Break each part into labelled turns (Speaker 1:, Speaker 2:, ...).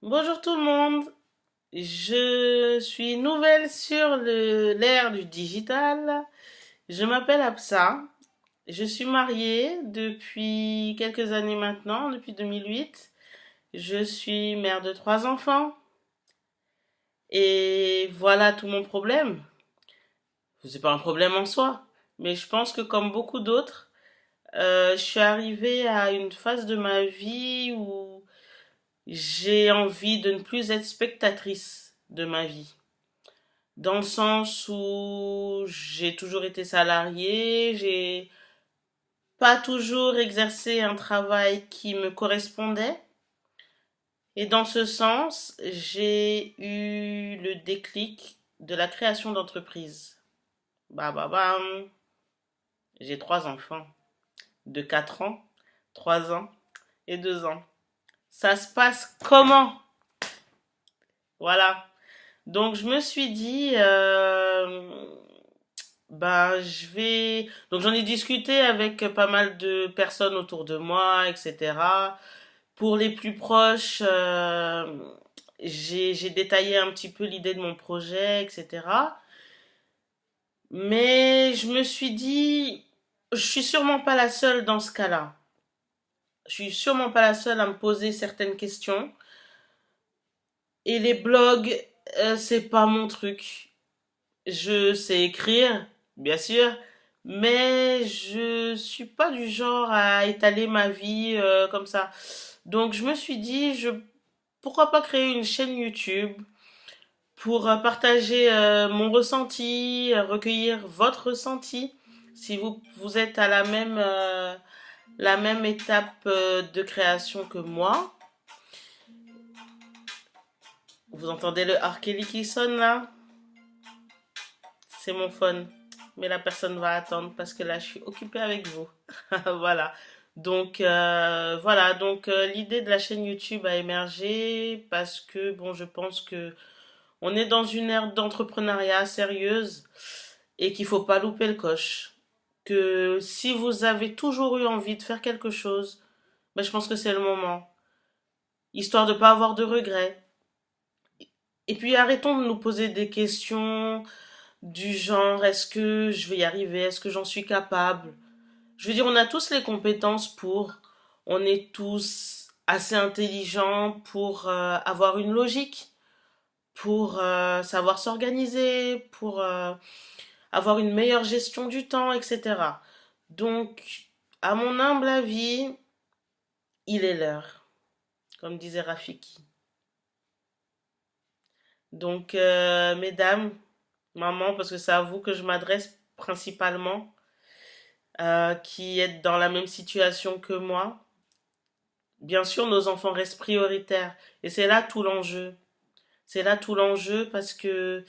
Speaker 1: Bonjour tout le monde, je suis nouvelle sur l'ère du digital. Je m'appelle Absa, je suis mariée depuis quelques années maintenant, depuis 2008. Je suis mère de trois enfants et voilà tout mon problème. C'est pas un problème en soi, mais je pense que comme beaucoup d'autres, je suis arrivée à une phase de ma vie où j'ai envie de ne plus être spectatrice de ma vie. Dans le sens où j'ai toujours été salariée, j'ai pas toujours exercé un travail qui me correspondait. Et dans ce sens, j'ai eu le déclic de la création d'entreprise. Bah bah bam, j'ai trois enfants de 4 ans, 3 ans et 2 ans. Ça se passe comment? Voilà. Donc je me suis dit, Donc j'en ai discuté avec pas mal de personnes autour de moi, etc. Pour les plus proches, j'ai détaillé un petit peu l'idée de mon projet, etc. Mais je me suis dit, je suis sûrement pas la seule dans ce cas-là. Je suis sûrement pas la seule à me poser certaines questions. Et les blogs, c'est pas mon truc. Je sais écrire, bien sûr, mais je suis pas du genre à étaler ma vie comme ça. Donc je me suis dit, pourquoi pas créer une chaîne YouTube pour partager mon ressenti, recueillir votre ressenti, si vous êtes à la même étape de création que moi. Vous entendez le R. Kelly qui sonne là? C'est mon phone. Mais la personne va attendre parce que là, je suis occupée avec vous. Voilà. Donc l'idée de la chaîne YouTube a émergé parce que bon, je pense que on est dans une ère d'entrepreneuriat sérieuse et qu'il faut pas louper le coche. Que si vous avez toujours eu envie de faire quelque chose, ben, je pense que c'est le moment, histoire de pas avoir de regrets. Et puis arrêtons de nous poser des questions du genre est-ce que je vais y arriver, est-ce que j'en suis capable. Je veux dire, on a tous les compétences pour, on est tous assez intelligents pour avoir une logique, pour savoir s'organiser, pour avoir une meilleure gestion du temps, etc. Donc, à mon humble avis, il est l'heure, comme disait Rafiki. Donc, mesdames, maman, parce que c'est à vous que je m'adresse principalement, qui êtes dans la même situation que moi, bien sûr, nos enfants restent prioritaires. Et c'est là tout l'enjeu. C'est là tout l'enjeu parce que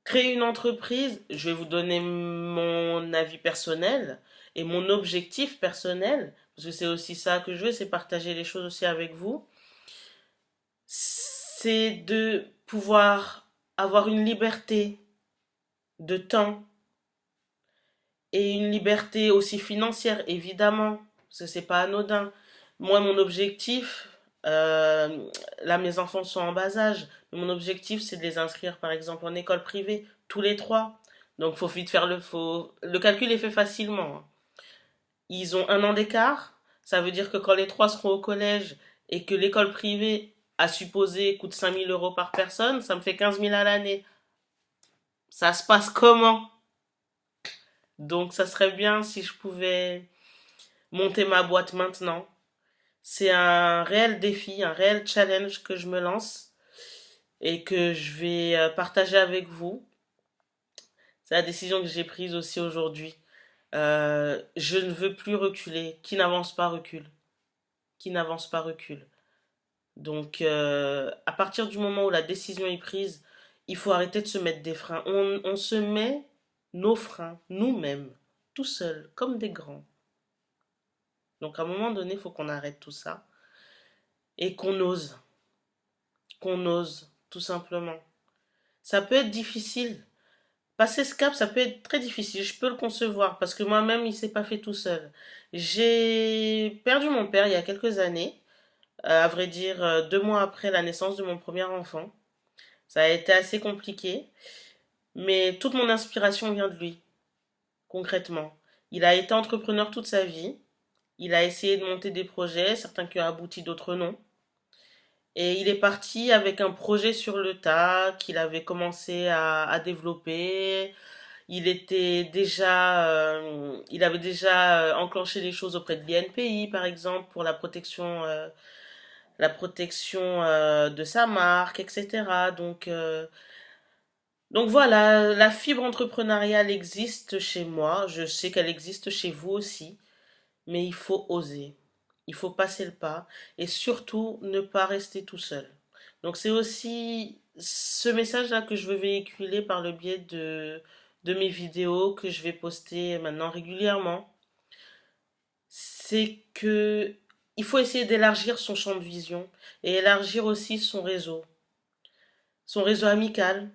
Speaker 1: créer une entreprise, je vais vous donner mon avis personnel et mon objectif personnel, parce que c'est aussi ça que je veux, c'est partager les choses aussi avec vous. C'est de pouvoir avoir une liberté de temps et une liberté aussi financière, évidemment, parce que c'est pas anodin. Moi, mon objectif, là, mes enfants sont en bas âge, mais mon objectif, c'est de les inscrire, par exemple, en école privée, tous les trois. Donc, faut vite faire le calcul est fait facilement, hein. Ils ont 1 an d'écart. Ça veut dire que quand les trois seront au collège et que l'école privée, à supposer, coûte 5 000 € par personne, ça me fait 15 000 à l'année. Ça se passe comment? Donc, ça serait bien si je pouvais monter ma boîte maintenant. C'est un réel défi, un réel challenge que je me lance et que je vais partager avec vous. C'est la décision que j'ai prise aussi aujourd'hui. Je ne veux plus reculer. Qui n'avance pas recule. Qui n'avance pas recule. Donc, à partir du moment où la décision est prise, il faut arrêter de se mettre des freins. On se met nos freins nous-mêmes, tout seuls, comme des grands. Donc, à un moment donné, il faut qu'on arrête tout ça et qu'on ose, tout simplement. Ça peut être difficile. Passer ce cap, ça peut être très difficile. Je peux le concevoir parce que moi-même, il s'est pas fait tout seul. J'ai perdu mon père il y a quelques années. à vrai dire 2 mois après la naissance de mon premier enfant. Ça a été assez compliqué, mais toute mon inspiration vient de lui, concrètement. Il a été entrepreneur toute sa vie. Il a essayé de monter des projets, certains qui ont abouti, d'autres non. Et il est parti avec un projet sur le tas qu'il avait commencé à développer. Il avait déjà enclenché des choses auprès de l'INPI, par exemple, pour la protection de sa marque, etc. Donc voilà, la fibre entrepreneuriale existe chez moi. Je sais qu'elle existe chez vous aussi, mais il faut oser. Il faut passer le pas et surtout ne pas rester tout seul. Donc c'est aussi ce message-là que je veux véhiculer par le biais de mes vidéos que je vais poster maintenant régulièrement. C'est que il faut essayer d'élargir son champ de vision et élargir aussi son réseau amical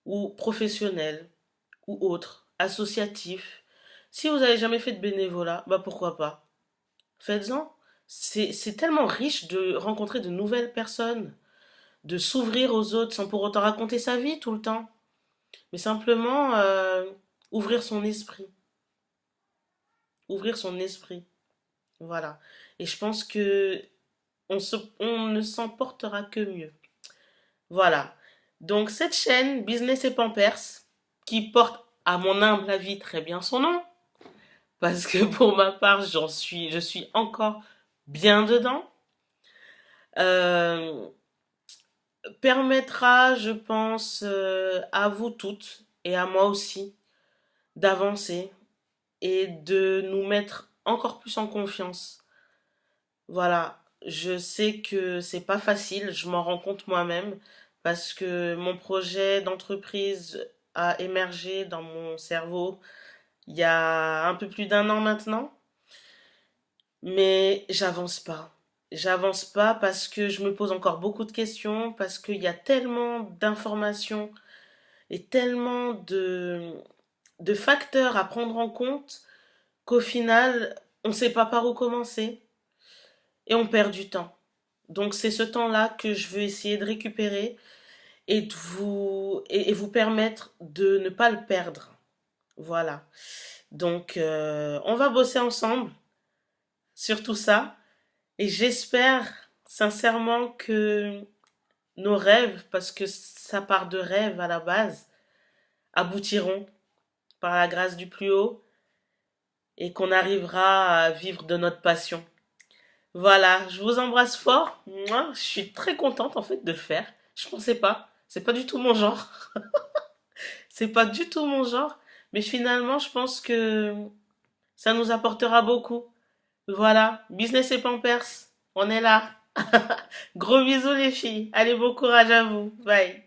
Speaker 1: ou professionnel ou autre, associatif. Si vous n'avez jamais fait de bénévolat, bah pourquoi pas? Faites-en. C'est tellement riche de rencontrer de nouvelles personnes, de s'ouvrir aux autres sans pour autant raconter sa vie tout le temps, mais simplement ouvrir son esprit. Ouvrir son esprit. Voilà. Et je pense que on ne s'en portera que mieux. Voilà. Donc cette chaîne Business et Pampers, qui porte à mon humble avis très bien son nom, parce que pour ma part je suis encore bien dedans, euh, permettra, je pense, à vous toutes et à moi aussi d'avancer et de nous mettre encore plus en confiance. Voilà, je sais que c'est pas facile, je m'en rends compte moi-même parce que mon projet d'entreprise a émergé dans mon cerveau il y a un peu plus d'1 an maintenant, mais j'avance pas. J'avance pas parce que je me pose encore beaucoup de questions, parce qu'il y a tellement d'informations et tellement de facteurs à prendre en compte qu'au final, on ne sait pas par où commencer et on perd du temps. Donc c'est ce temps-là que je veux essayer de récupérer et vous permettre de ne pas le perdre. Voilà. Donc on va bosser ensemble sur tout ça et j'espère sincèrement que nos rêves, parce que ça part de rêves à la base, aboutiront par la grâce du plus haut et qu'on arrivera à vivre de notre passion. Voilà, je vous embrasse fort. Moi, je suis très contente en fait de le faire. Je pensais pas. C'est pas du tout mon genre. C'est pas du tout mon genre. Mais finalement, je pense que ça nous apportera beaucoup. Voilà, Business et Pampers, on est là. Gros bisous les filles. Allez, bon courage à vous. Bye.